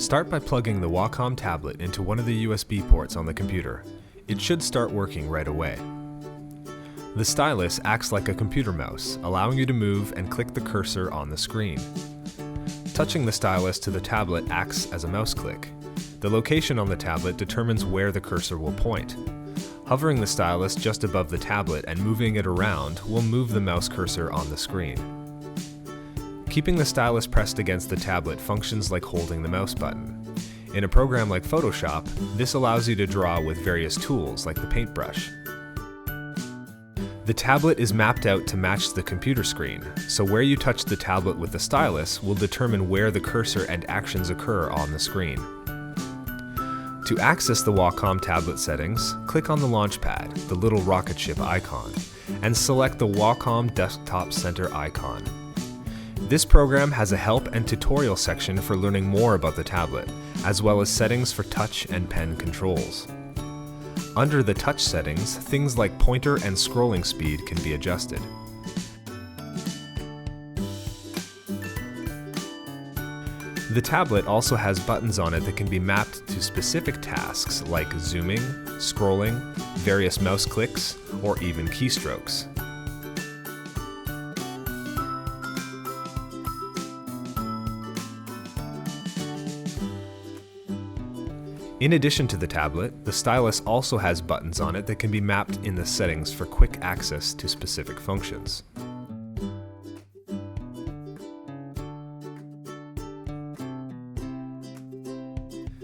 Start by plugging the Wacom tablet into one of the USB ports on the computer. It should start working right away. The stylus acts like a computer mouse, allowing you to move and click the cursor on the screen. Touching the stylus to the tablet acts as a mouse click. The location on the tablet determines where the cursor will point. Hovering the stylus just above the tablet and moving it around will move the mouse cursor on the screen. Keeping the stylus pressed against the tablet functions like holding the mouse button. In a program like Photoshop, this allows you to draw with various tools like the paintbrush. The tablet is mapped out to match the computer screen, so where you touch the tablet with the stylus will determine where the cursor and actions occur on the screen. To access the Wacom tablet settings, click on the launchpad, the little rocket ship icon, and select the Wacom Desktop Center icon. This program has a help and tutorial section for learning more about the tablet, as well as settings for touch and pen controls. Under the touch settings, things like pointer and scrolling speed can be adjusted. The tablet also has buttons on it that can be mapped to specific tasks like zooming, scrolling, various mouse clicks, or even keystrokes. In addition to the tablet, the stylus also has buttons on it that can be mapped in the settings for quick access to specific functions.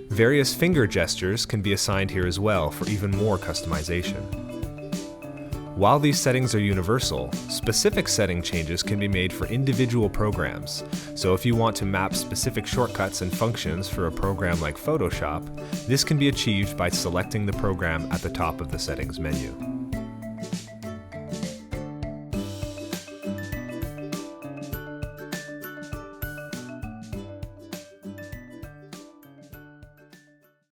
Various finger gestures can be assigned here as well for even more customization. While these settings are universal, specific setting changes can be made for individual programs. So if you want to map specific shortcuts and functions for a program like Photoshop, this can be achieved by selecting the program at the top of the settings menu.